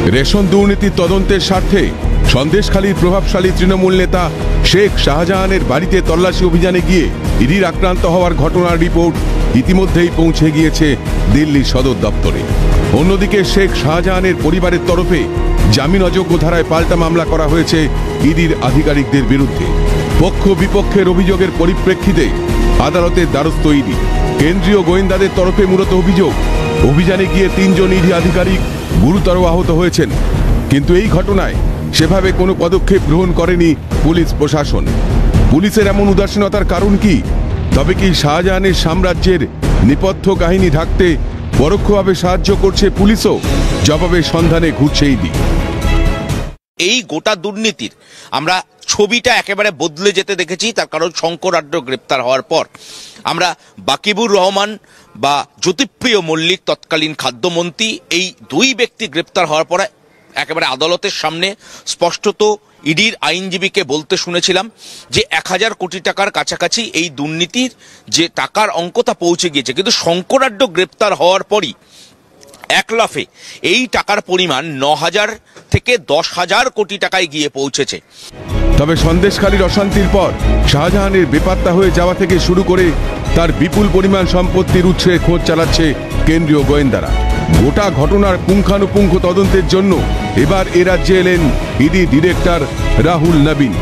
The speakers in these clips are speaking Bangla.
রেশন দুর্নীতির তদন্তের স্বার্থে সন্দেশখালীর প্রভাবশালী তৃণমূল নেতা শেখ শাহজাহানের বাড়িতে তল্লাশি অভিযানে গিয়ে ইডির আক্রান্ত হওয়ার ঘটনার রিপোর্ট ইতিমধ্যেই পৌঁছে গিয়েছে দিল্লির সদর দপ্তরে। অন্যদিকে শেখ শাহজাহানের পরিবারের তরফে জামিন অযোগ্য ধারায় পাল্টা মামলা করা হয়েছে ইডির আধিকারিকদের বিরুদ্ধে। পক্ষ বিপক্ষের অভিযোগের পরিপ্রেক্ষিতে আদালতের দ্বারস্থ ইডি। কেন্দ্রীয় গোয়েন্দাদের তরফে মূলত অভিযানে গিয়ে 3 জন ইডি আধিকারিক গুরুতর আহত হয়েছেন, কিন্তু এই ঘটনায় সেভাবে কোনো পদক্ষেপ গ্রহণ করেনি পুলিশ প্রশাসন। পুলিশের এমন উদাসীনতার কারণ কি? তবে কি শাহজাহানের সাম্রাজ্যের নেপথ্য কাহিনী ঢাকতে পরোক্ষভাবে সাহায্য করছে পুলিশও? জবাবের সন্ধানে ঘুরছে ইডি। এই গোটা দুর্নীতির আমরা ছবিটা একেবারে বদলে যেতে দেখেছি। তার কারণ শঙ্কর আড্ড গ্রেপ্তার হওয়ার পর আমরা বাকিবুর রহমান বা জ্যোতিপ্রিয় মল্লিক তৎকালীন খাদ্যমন্ত্রী, এই 2 ব্যক্তি গ্রেপ্তার হওয়ার পরে একেবারে আদালতের সামনে স্পষ্টত ইডির আইনজীবীকে বলতে শুনেছিলাম যে 1000 কোটি টাকার কাছাকাছি এই দুর্নীতির যে টাকার অঙ্কটা পৌঁছে গিয়েছে। কিন্তু শঙ্কর আড্ড গ্রেপ্তার হওয়ার পরই এক লাফে এই টাকার পরিমাণ 9000 থেকে 10,000 কোটি টাকায় গিয়ে পৌঁছেছে। তবে সন্দেশখালীর অশান্তির পর শাহজাহানের বেপাত্তা হয়ে যাওয়া থেকে শুরু করে তার বিপুল পরিমাণ সম্পত্তির উৎসে খোঁজ চালাচ্ছে কেন্দ্রীয় গোয়েন্দারা। গোটা ঘটনার পুঙ্খানুপুঙ্খ তদন্তের জন্য এবার এ রাজ্যে এলেন ইডি ডিরেক্টর রাহুল নবীন।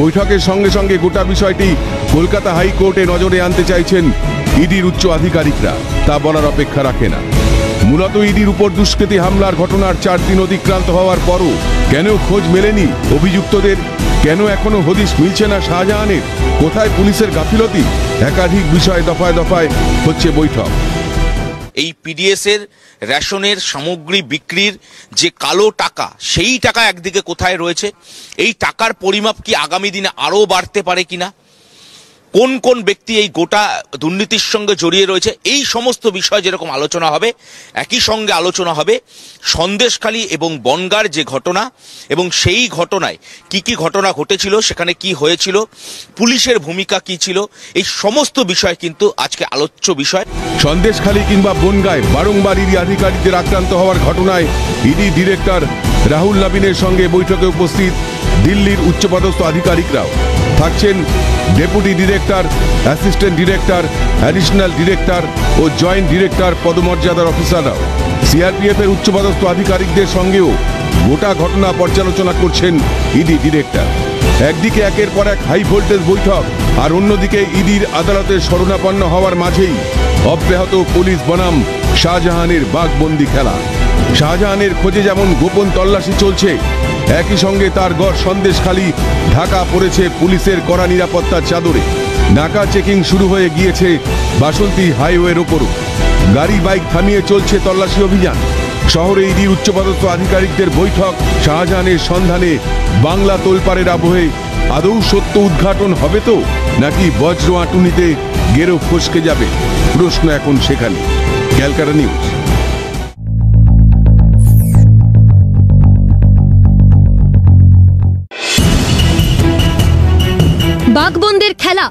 বৈঠকের সঙ্গে সঙ্গে গোটা বিষয়টি কলকাতা হাইকোর্টে নজরে আনতে চাইছেন ইডির উচ্চ আধিকারিকরা। তা বলার অপেক্ষা রাখে না। মূলত ইডির উপর দুষ্কৃতী হামলার ঘটনার 4 দিন অতিক্রান্ত হওয়ার পরও কেন খোঁজ মেলেনি অভিযুক্তদের? কেন এখনো হদিশ মিলছে না শাহজাহানের? কোথায় পুলিশের গাফিলতি? একাধিক বিষয় দফায় দফায় হচ্ছে বৈঠক। এই পিডিএস এর রেশনের সামগ্রী বিক্রির যে কালো টাকা, সেই টাকা একদিকে কোথায় রয়েছে? এই টাকার পরিমাপ কি আগামী দিনে আরও বাড়তে পারে কিনা? কোন কোন ব্যক্তি এই গোটা দুর্নীতির সঙ্গে জড়িয়ে রয়েছে? এই সমস্ত বিষয় যেরকম আলোচনা হবে, একই সঙ্গে আলোচনা হবে সন্দেশখালী এবং বনগাঁর যে ঘটনা, এবং সেই ঘটনায় কি কি ঘটনা ঘটেছিল, সেখানে কি হয়েছিল, পুলিশের ভূমিকা কি ছিল, এই সমস্ত বিষয় কিন্তু আজকে আলোচ্য বিষয়। সন্দেশখালী কিংবা বনগাঁয় বারংবার ইডি আধিকারিকদের আক্রান্ত হওয়ার ঘটনায় ইডি ডিরেক্টর রাহুল নবীনের সঙ্গে বৈঠকে উপস্থিত দিল্লির উচ্চপদস্থ আধিকারিকরাও থাকছেন। Deputy director, assistant director, additional director ও জয়েন্ট ডিরেক্টর পদমর্যাদার অফিসাররাও সিআরপিএফ এর উচ্চপদস্থ আধিকারিকদের সঙ্গেও গোটা ঘটনা পর্যালোচনা করছেন ইডি ডিরেক্টর। একদিকে একের পর এক হাই ভোল্টেজ বৈঠক, আর অন্যদিকে ইডির আদালতের শরণাপন্ন হওয়ার মাঝেই অব্যাহত পুলিশ বনাম শাহজাহানের বাঘবন্দি খেলা। শাহজাহানের খোঁজে যেমন গোপন তল্লাশি চলছে, একই সঙ্গে তার গড় সন্দেশখালী ঢাকা পড়েছে পুলিশের কড়া নিরাপত্তার চাদরে। নাকা চেকিং শুরু হয়ে গিয়েছে বাসন্তী হাইওয়ের ওপরও। গাড়ি বাইক থামিয়ে চলছে তল্লাশি অভিযান। শহরে ইডির উচ্চপদস্থ আধিকারিকদের বৈঠক। শাহজাহানের সন্ধানে বাংলা তোলপাড়ের আবহে আদৌ সত্য উদ্ঘাটন হবে তো, নাকি বজ্র আঁটুনিতে গেরো ফসকে যাবে? প্রশ্ন এখন সেখানে। ক্যালকাটা নিউজ। বাঘবন্দির খেলা।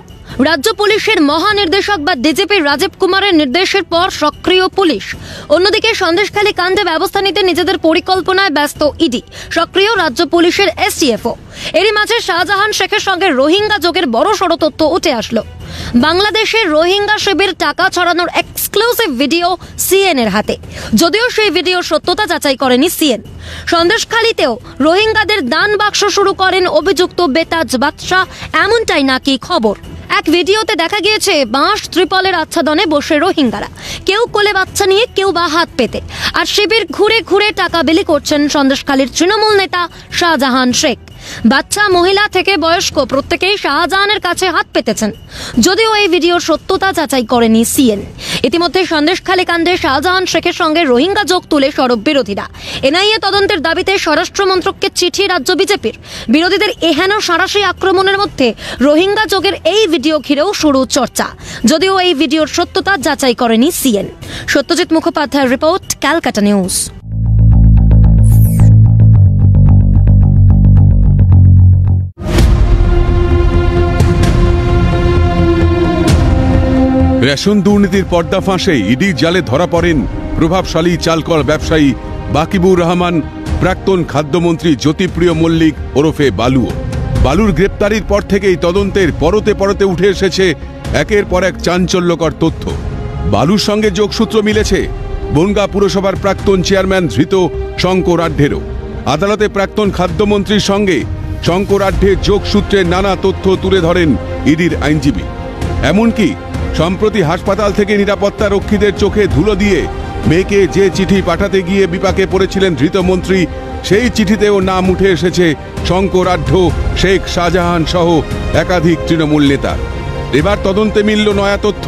রাজ্য পুলিশের মহানির্দেশক বা ডিজিপি রাজীব কুমারের নির্দেশের পর সক্রিয় পুলিশ। অন্যদিকে সন্দেশখালী কাণ্ডে ব্যবস্থা নিতে নিজেদের পরিকল্পনায় ব্যস্ত ইডি। সক্রিয় রাজ্য পুলিশের এসটিএফও। এরই মাঝে শাহজাহান শেখের সঙ্গে রোহিঙ্গা যোগের বড়সড় তথ্য উঠে আসলো। বাংলাদেশের রোহিঙ্গা শিবির টাকা ছড়ানোর এক্সক্লুসিভ ভিডিও সিএনএর হাতে। যদিও সেই ভিডিওর সত্যতা যাচাই করেনি সিএন। সন্দেশখালীতেও রোহিঙ্গাদের দান বাক্স শুরু করেন অভিযুক্ত বেতাজ বাদশা, এমনটাই নাকি খবর। এক ভিডিওতে দেখা গিয়েছে বাঁশ ত্রিপলের আচ্ছাদনে বসে রোহিঙ্গারা, কেউ কোলে বাচ্চা নিয়ে, কেউ বা হাত পেতে। আর শিবির ঘুরে ঘুরে টাকা বিলি করছেন সন্দেশখালীর তৃণমূল নেতা শাহজাহান শেখ। বাচ্চা, মহিলা থেকে বয়স্ক প্রত্যেকেই শাহজাহানের কাছে হাত পেতেছেন। যদিও এই ভিডিওর সত্যতা যাচাই করেনি সিএন। ইতিমধ্যে সন্দেশখালী কাণ্ডে শাহজাহান শেখের সঙ্গে রোহিঙ্গা যোগ তুলে সরব বিরোধীরা। এনআইএ তদন্তের দাবিতে স্বরাষ্ট্রমন্ত্রককে চিঠি রাজ্য বিজেপির। বিরোধীদের এহেন সাঁড়াশি আক্রমণের মধ্যে রোহিঙ্গা যোগের এই ভিডিও ঘিরেও শুরু চর্চা। যদিও এই ভিডিওর সত্যতা যাচাই করেনি সিএন। সত্যজিৎ মুখোপাধ্যায়ের রিপোর্ট, ক্যালকাটা নিউজ। রেশন দুর্নীতির পর্দা ফাঁসে ইডির জালে ধরা পড়েন প্রভাবশালী চালকল ব্যবসায়ী বাকিবুর রহমান প্রাক্তন খাদ্যমন্ত্রী জ্যোতিপ্রিয় মল্লিক ওরফে বালুও। বালুর গ্রেপ্তারির পর থেকেই তদন্তের পরতে পরতে উঠে এসেছে একের পর এক চাঞ্চল্যকর তথ্য। বালুর সঙ্গে যোগসূত্র মিলেছে বনগাঁ পুরসভার প্রাক্তন চেয়ারম্যান ধৃত শঙ্কর আঢ্যেরও। আদালতে প্রাক্তন খাদ্যমন্ত্রীর সঙ্গে শঙ্কর আঢ্যের যোগসূত্রের নানা তথ্য তুলে ধরেন ইডির আইনজীবী। এমনকি সম্প্রতি হাসপাতাল থেকে নিরাপত্তা রক্ষীদের চোখে ধুলো দিয়ে মেয়েকে যে চিঠি পাঠাতে গিয়ে বিপাকে পড়েছিলেন ধৃত মন্ত্রী, সেই চিঠিতেও নাম উঠে এসেছে শঙ্কর আঢ্য, শেখ শাহজাহান সহ একাধিক তৃণমূল নেতার। এবার তদন্তে মিলল নয়া তথ্য।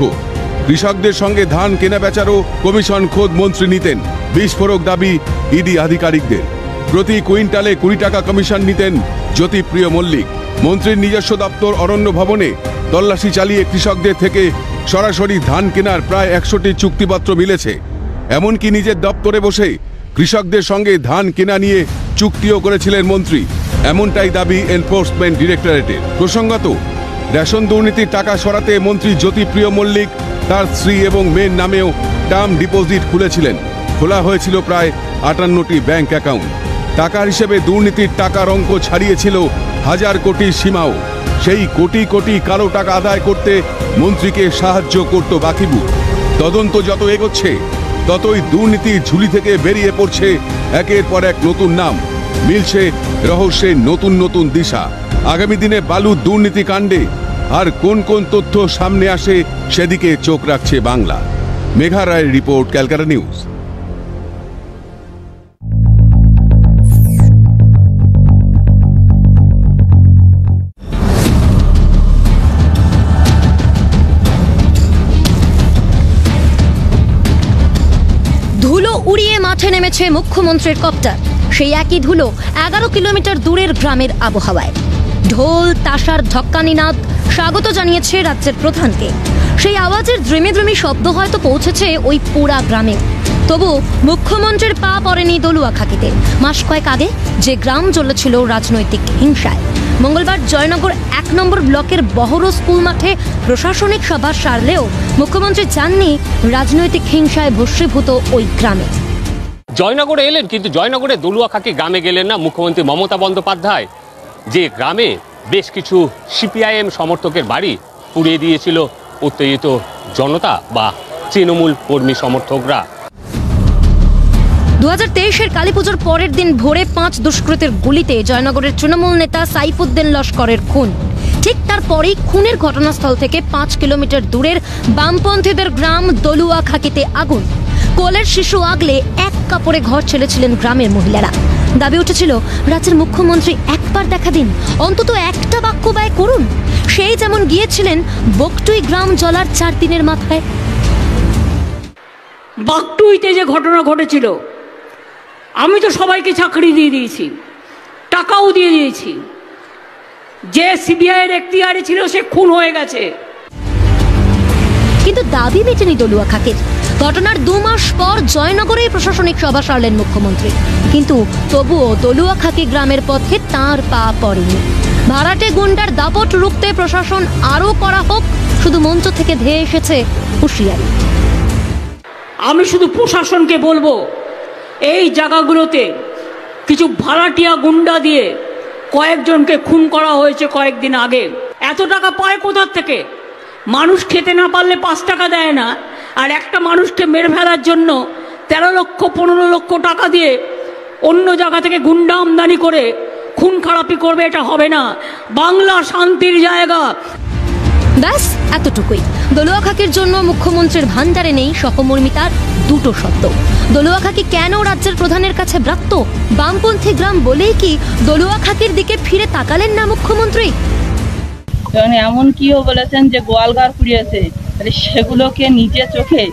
কৃষকদের সঙ্গে ধান কেনা বেচারও কমিশন খোদ মন্ত্রী নিতেন। বিস্ফোরক দাবি ইডি আধিকারিকদের। প্রতি কুইন্টালে 20 টাকা কমিশন নিতেন জ্যোতিপ্রিয় মল্লিক। মন্ত্রীর নিজস্ব দপ্তর অরণ্য ভবনে তল্লাশি চালিয়ে কৃষকদের থেকে সরাসরি ধান কেনার প্রায় 100টি চুক্তিপত্র মিলেছে। এমনকি নিজের দপ্তরে বসে কৃষকদের সঙ্গে ধান কেনা নিয়ে চুক্তিও করেছিলেন মন্ত্রী, এমনটাই দাবি এনফোর্সমেন্ট ডিরেক্টরেটের। প্রসঙ্গত, রেশন দুর্নীতির টাকা সরাতে মন্ত্রী জ্যোতিপ্রিয় মল্লিক তার স্ত্রী এবং মেয়ের নামেও টার্ম ডিপোজিট খুলেছিলেন। খোলা হয়েছিল প্রায় 58টি ব্যাংক অ্যাকাউন্ট। টাকার হিসেবে দুর্নীতির টাকার অঙ্ক ছাড়িয়েছিল 1000 কোটির সীমাও। সেই কোটি কোটি কালো টাকা আদায় করতে মন্ত্রীকে সাহায্য করত বাকিবুর। তদন্ত যত এগোচ্ছে ততই দুর্নীতির ঝুলি থেকে বেরিয়ে পড়ছে একের পর এক নতুন নাম, মিলছে রহস্যের নতুন নতুন দিশা। আগামী দিনে বালুর দুর্নীতি কাণ্ডে আর কোন কোন তথ্য সামনে আসে সেদিকে চোখ রাখছে বাংলা। মেঘা রায়ের রিপোর্ট, ক্যালকাটা নিউজ। ধুলো উড়িয়ে মাঠে নেমেছে মুখ্যমন্ত্রীর কপ্টার। সেই একই ধুলো 11 কিলোমিটার দূরের গ্রামের আবহাওয়ায়। ঢোল তাশার ঢক্কানি নাদ স্বাগত জানিয়েছে রাজ্যের প্রধানকে। সেই আওয়াজের দ্রেমে দ্রেমে শব্দ হয়তো পৌঁছেছে ওই পুরা গ্রামে। তবু মুখ্যমন্ত্রীর পা পড়েনি দলুয়াখাকিতে। মাস কয়েক আগে যে গ্রাম জ্বলেছিল রাজনৈতিক হিংসায়। মঙ্গলবার জয়নগর 1 নম্বর ব্লকের বহরো স্কুল মাঠে প্রশাসনিক সভা সারলেও মুখ্যমন্ত্রী যাননি রাজনৈতিক হিংসায় ভস্মীভূত ওই গ্রামে। জয়নগরে এলেন, কিন্তু জয়নগরে দলুয়াখাকি গ্রামে গেলেন না মুখ্যমন্ত্রী মমতা বন্দ্যোপাধ্যায়, যে গ্রামে বেশ কিছু সিপিআইএম সমর্থকের বাড়ি পুড়িয়ে দিয়েছিল উত্তেজিত জনতা বা তৃণমূল কর্মী সমর্থকরা। 2023-এর কালীপুজোর পরের দিন ভোরে 5 দুষ্কৃতের গুলিতে জয়নগরের তৃণমূল নেতা সাইফুদ্দিন লস্করের খুন। ঠিক তারপরেই খুনের ঘটনাস্থল থেকে 5 কিলোমিটার দূরের বামপন্থীদের গ্রাম দলুয়াখাকিতে আগুন। কোলের শিশু আগলে এক কাপড়ে ঘর ছেড়েছিলেন গ্রামের মহিলারা। দাবি উঠেছিল, রাজ্যের মুখ্যমন্ত্রী একবার দেখা দিন, অন্তত একটা বাক্য ব্যয় করুন। সেই যেমন গিয়েছিলেন বকটুই গ্রাম জ্বলার 4 দিনের মাথায়। বকটুইতে যে ঘটনা ঘটেছিল, আমি তো সবাইকে চাকরি দিয়ে দিয়েছি, টাকাও দিয়ে দিয়েছি। যে সিবিআইয়ের এখতিয়ারে ছিল সে খুন হয়ে গেছে। কিন্তু দাবি মেটেনি দলুয়াখাকির। ঘটনার 2 মাস পর জয়নগরে প্রশাসনিক সভা সারলেন মুখ্যমন্ত্রী, কিন্তু তবুও দলুয়াখাকি গ্রামের পথে তাঁর পা পড়েনি। ভাড়াটে গুন্ডার দাপট রুখতে প্রশাসন আরও করা হোক, শুধু মঞ্চ থেকে ধেয়ে এসেছে হুঁশিয়ারি। আমি শুধু প্রশাসনকে বলবো, এই জায়গাগুলোতে কিছু ভাড়াটিয়া গুন্ডা দিয়ে কয়েকজনকে খুন করা হয়েছে কয়েকদিন আগে। এত টাকা পায় কোথার থেকে? মানুষ খেতে না পারলে 5 টাকা দেয় না, আর একটা মানুষকে মেরে ফেলার জন্য 13 লক্ষ 15 লক্ষ টাকা দিয়ে অন্য জায়গা থেকে গুন্ডা আমদানি করে খুন খারাপি করবে। এটা হবে না। বাংলা শান্তির জায়গা। ব্যাস এতটুকুই। দলুয়াখাকির জন্য মুখ্যমন্ত্রীর ভান্ডারে নেই সহমর্মিতার 2টো শব্দ। দলুয়াখাকি কেন রাজ্যের প্রধানের কাছে ব্রাত্য? বামপন্থী গ্রাম বলেই কি দলুয়াখাকির দিকে ফিরে তাকালেন না মুখ্যমন্ত্রী? এমন কিও বলেছেন যে গোয়ালঘর পুড়িয়েছে, তাহলে সেগুলোকে নিজে চোখে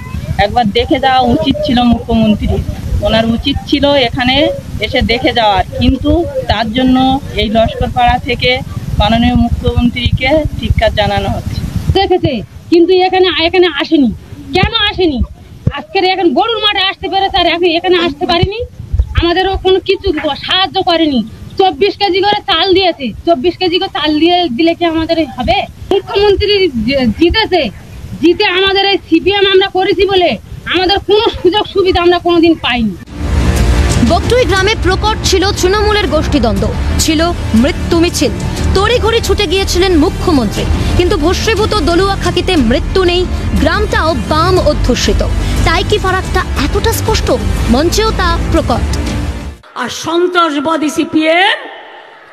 একবার দেখে যাওয়া উচিত ছিল মুখ্যমন্ত্রী। ওনার উচিত ছিল এখানে এসে দেখে যাওয়ার, কিন্তু তার জন্য এই লস্করপাড়া থেকে মাননীয় মুখ্যমন্ত্রীকে ধিক্কার জানানো হচ্ছে। দেখেছে, কিন্তু এখানে আসেনি। কেন আসেনি? আজকের এখন গরুর মাঠে আসতে পেরেছে, আর এখানে আসতে পারিনি। আমাদেরও কোনো কিছু সাহায্য করেনি। 24 কেজি করে চাল দিয়েছে। 24 কেজি করে চাল দিলে কি আমাদের হবে? মুখ্যমন্ত্রী জিতেছে, জিতে আমাদের এই সিপিএম আমরা করেছি বলে আমাদের কোনো সুযোগ সুবিধা আমরা কোনোদিন পাইনি। বকটুই গ্রামে প্রকট ছিল তৃণমূলের গোষ্ঠীদ্বন্দ্ব, ছিল মৃত্যু মিছিল। তড়িঘড়ি ছুটে গিয়েছিলেন মুখ্যমন্ত্রী, কিন্তু ভস্মীভূত দলুয়া খাকিতে মৃত্যু নেই, গ্রামটাও বাম অধ্যুষিত। তাই কি ফারাকটা এতটা স্পষ্ট? মঞ্চেও তা প্রকট। আর সন্ত্রাসবাদী সিপিএম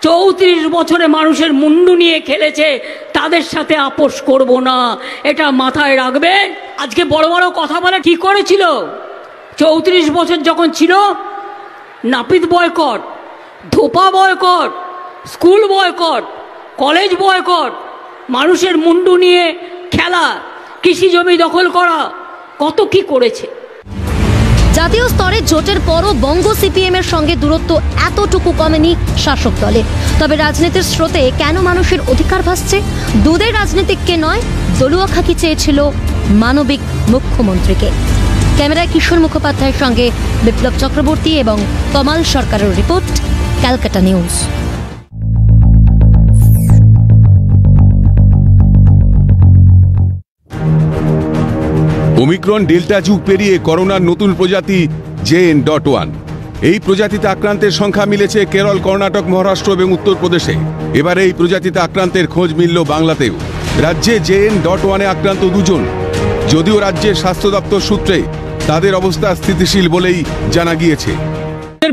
34 বছরে মানুষের মুন্ডু নিয়ে খেলেছে, তাদের সাথে আপোষ করব না, এটা মাথায় রাখবে। আজকে বড় বড় কথা বলে কি করেছিল? 34 বছর যখন ছিল, নাপিত বয়কট, ধোপা boycott, school boycott, college boycott, মানুষের মুন্ডু নিয়ে খেলা, কৃষি জমি দখল করা, কত কি করেছে। জাতীয় স্তরে জোটের পরও বঙ্গ সিপিএম এর সঙ্গে দূরত্ব এতটুকু কমেনি শাসক দলের। তবে রাজনীতির স্রোতে কেন মানুষের অধিকার ভাসছে? দুধের রাজনীতিককে নয়, দলুয়া খাকি চেয়েছিল মানবিক মুখ্যমন্ত্রীকে। ক্যামেরায় কিশোর মুখোপাধ্যায়ের সঙ্গে বিপ্লব চক্রবর্তী এবং কমাল সরকারের report, Calcutta news. Omicron delta যুগ পেরিয়ে করোনার নতুন প্রজাতি JN.1। এই প্রজাতিতে আক্রান্তের সংখ্যা মিলেছে কেরল, কর্ণাটক, মহারাষ্ট্র এবং উত্তরপ্রদেশে। এবার এই প্রজাতিতে আক্রান্তের খোঁজ মিলল বাংলাতেও। রাজ্যে JN.1-এ আক্রান্ত 2 জন। যদিও রাজ্যের স্বাস্থ্য দপ্তর সূত্রে তাদের অবস্থা স্থিতিশীল বলেই জানা গিয়েছে।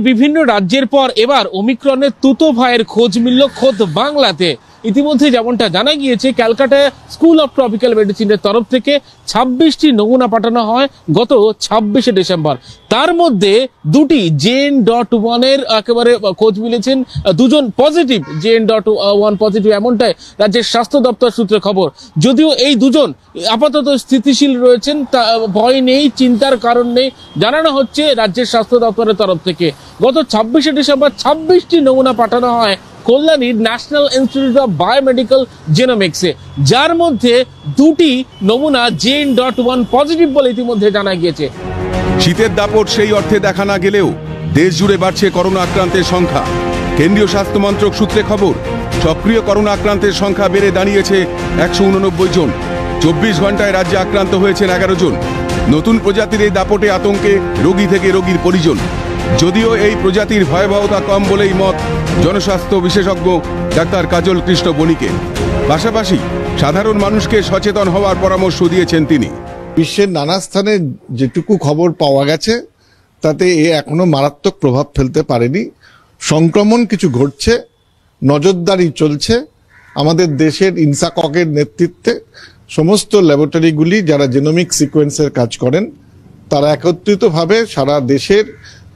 বিভিন্ন রাজ্যের পর এবার ওমিক্রনের তুতো ভাইয়ের খোঁজ মিলল খোদ বাংলাতে। ইতিমধ্যে যেমনটা জানা গিয়েছে, ক্যালকাটা স্কুল অফ ট্রপিক্যাল মেডিসিনের তরফ থেকে 26টি নমুনা পাঠানো হয় গত 26শে ডিসেম্বর। তার মধ্যে 2টি JN.1-এর একেবারে খোঁজ মিলেছেন, 2 জন পজিটিভ, JN.1 পজিটিভ, এমনটাই রাজ্যের স্বাস্থ্য দপ্তর সূত্রে খবর। যদিও এই 2 জন আপাতত স্থিতিশীল রয়েছেন, তা ভয় নেই, চিন্তার কারণ নেই, জানানো হচ্ছে রাজ্যের স্বাস্থ্য দপ্তরের তরফ থেকে। গত 26শে ডিসেম্বর 26টি নমুনা পাঠানো হয় কল্যাণীর ন্যাশনাল ইনস্টিটিউট অফ বায়োমেডিক্যাল জেনোমিক্সে, যার মধ্যে 2টি নমুনা JN.1 পজিটিভ বলে ইতিমধ্যে জানা গিয়েছে। শীতের দাপট সেই অর্থে দেখা না গেলেও দেশ জুড়ে বাড়ছে করোনা আক্রান্তের সংখ্যা। কেন্দ্রীয় স্বাস্থ্য মন্ত্রক সূত্রে খবর, সক্রিয় করোনা আক্রান্তের সংখ্যা বেড়ে দাঁড়িয়েছে 189 জন। 24 ঘন্টায় রাজ্যে আক্রান্ত হয়েছেন 11 জন। নতুন প্রজাতির এই দাপটে আতঙ্কে রোগী থেকে রোগীর পরিজন। যদিও এই প্রজাতির ভয়াবহতা কম বলেই মত জনস্বাস্থ্য বিশেষজ্ঞ ডাক্তার কাজল কৃষ্ণ বণিকের। পাশাপাশি সাধারণ মানুষকে সচেতন হওয়ার পরামর্শ দিয়েছেন তিনি। বিশ্বের নানা স্থানে যেটুকু খবর পাওয়া গেছে তাতে এ এখনো মারাত্মক প্রভাব ফেলতে পারেনি। সংক্রমণ কিছু ঘটছে, নজরদারি চলছে। আমাদের দেশের ইনসাককের নেতৃত্বে সমস্ত ল্যাবরেটরিগুলি যারা জেনোমিক সিকোয়েন্সের কাজ করেন, তারা একত্রিতভাবে সারা দেশের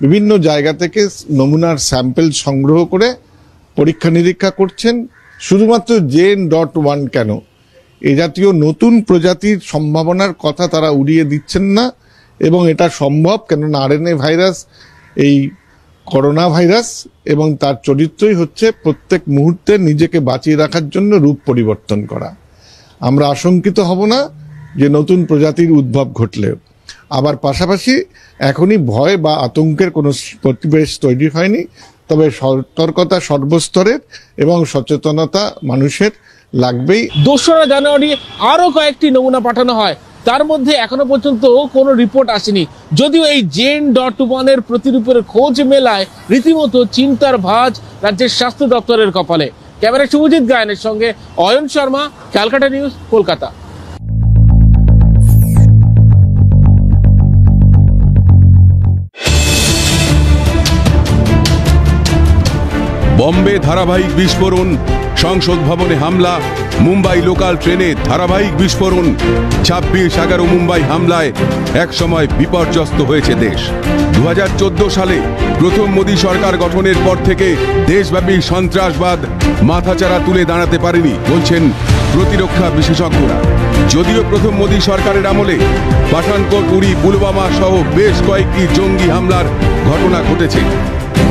বিভিন্ন জায়গা থেকে নমুনার স্যাম্পল সংগ্রহ করে পরীক্ষা নিরীক্ষা করছেন। শুধুমাত্র JN.1 কেন, এ জাতীয় নতুন প্রজাতির সম্ভাবনার কথা তারা উড়িয়ে দিচ্ছেন না। এবং এটা সম্ভব, কেননা RNA ভাইরাস এই করোনা ভাইরাস, এবং তার চরিত্রই হচ্ছে প্রত্যেক মুহূর্তে নিজেকে বাঁচিয়ে রাখার জন্য রূপ পরিবর্তন করা। আমরা আশঙ্কিত হব না যে নতুন প্রজাতির উদ্ভব ঘটলেও। আবার পাশাপাশি এখনই ভয় বা আতঙ্কের কোনো পরিবেশ তৈরি হয়নি, তবে সতর্কতা সর্বস্তরের এবং সচেতনতা মানুষের লাগবেই। 2রা জানুয়ারি আরো কয়েকটি নমুনা পাঠানো হয়, তার মধ্যে এখনো পর্যন্ত কোনো রিপোর্ট আসেনি। যদিও এই JN.1-এর প্রতিরূপের খোঁজ মেলায় রীতিমতো চিন্তার ভাঁজ রাজ্যের স্বাস্থ্য দপ্তরের কপালে। ক্যামেরা শুভজিৎ গায়নের সঙ্গে অয়ন শর্মা, ক্যালকাটা নিউজ, কলকাতা। বম্বে ধারাবাহিক বিস্ফোরণ, সংসদ ভবনে হামলা, মুম্বাই লোকাল ট্রেনে ধারাবাহিক বিস্ফোরণ। 26/11 মুম্বাই হামলায় একসময় বিপর্যস্ত হয়েছে দেশ। 2014 সালে প্রথম মোদী সরকার গঠনের পর থেকে দেশব্যাপী সন্ত্রাসবাদ মাথাচাড়া তুলে দাঁড়াতে পারেনি বলছেন প্রতিরক্ষা বিশেষজ্ঞরা। যদিও প্রথম মোদী সরকারের আমলে পাঠানকোট, উড়ি, পুলওয়ামা সহ বেশ কয়েকটি জঙ্গি হামলার ঘটনা ঘটেছে।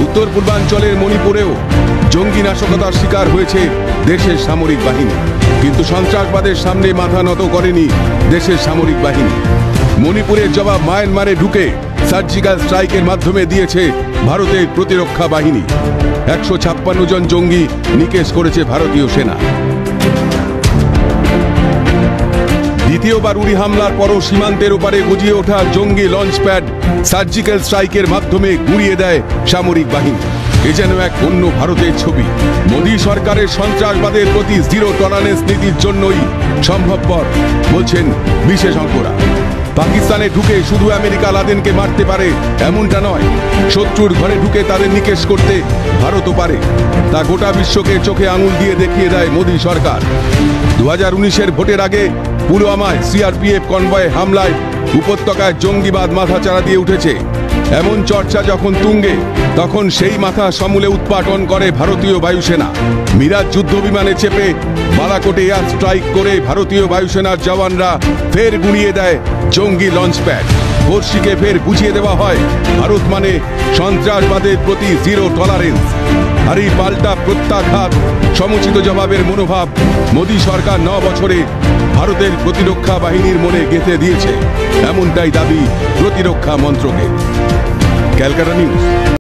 উত্তর পূর্বাঞ্চলের মণিপুরেও জঙ্গি নাশকতার শিকার হয়েছে দেশের সামরিক বাহিনী, কিন্তু সন্ত্রাসবাদের সামনে মাথা নত করেনি দেশের সামরিক বাহিনী। মণিপুরের জবাব মায়ানমারে ঢুকে সার্জিক্যাল স্ট্রাইকের মাধ্যমে দিয়েছে ভারতের প্রতিরক্ষা বাহিনী। 156 জন জঙ্গি নিকেশ করেছে ভারতীয় সেনা। দ্বিতীয়বার উড়ি হামলার পরও সীমান্তের ওপারে গজিয়ে ওঠা জঙ্গি লঞ্চপ্যাড সার্জিক্যাল স্ট্রাইকের মাধ্যমে গুঁড়িয়ে দেয় সামরিক বাহিনী। এ যেন এক অন্য ভারতের ছবি। মোদী সরকারের সন্ত্রাসবাদের প্রতি জিরো টলারেন্স নীতির জন্যই সম্ভবপর বলছেন বিশেষজ্ঞরা। পাকিস্তানে ঢুকে শুধু আমেরিকা লাদেনকে মারতে পারে এমনটা নয়, শত্রুর ঘরে ঢুকে তাদের নিকেশ করতে ভারতও পারে। তা গোটা বিশ্বকে চোখে আঙুল দিয়ে দেখিয়ে দেয় মোদী সরকার। 2019-এর ভোটের আগে পুলওয়ামায় সিআরপিএফ কনভয়ে হামলায় উপত্যকায় জঙ্গিবাদ মাথাচাড়া দিয়ে উঠেছে। এমন চর্চা যখন তুঙ্গে, তখন সেই মাথা সমূলে উৎপাটন করে ভারতীয় বায়ুসেনা। মিরাজ যুদ্ধ বিমানে চেপে বালাকোটে এয়ার স্ট্রাইক করে ভারতীয় বায়ুসেনার জওয়ানরা ফের গুঁড়িয়ে দেয় জঙ্গি লঞ্চপ্যাড। বর্ষিকে ফের বুঝিয়ে দেওয়া হয় ভারত মানে সন্ত্রাসবাদের প্রতি জিরো টলারেন্স। আর এই পাল্টা প্রত্যাঘাত, সমুচিত জবাবের মনোভাব মোদী সরকার 9 বছরে ভারতের প্রতিরক্ষা বাহিনীর মনে গেঁথে দিয়েছে, এমনটাই দাবি প্রতিরক্ষা মন্ত্রকের। ক্যালকাটা নিউজ।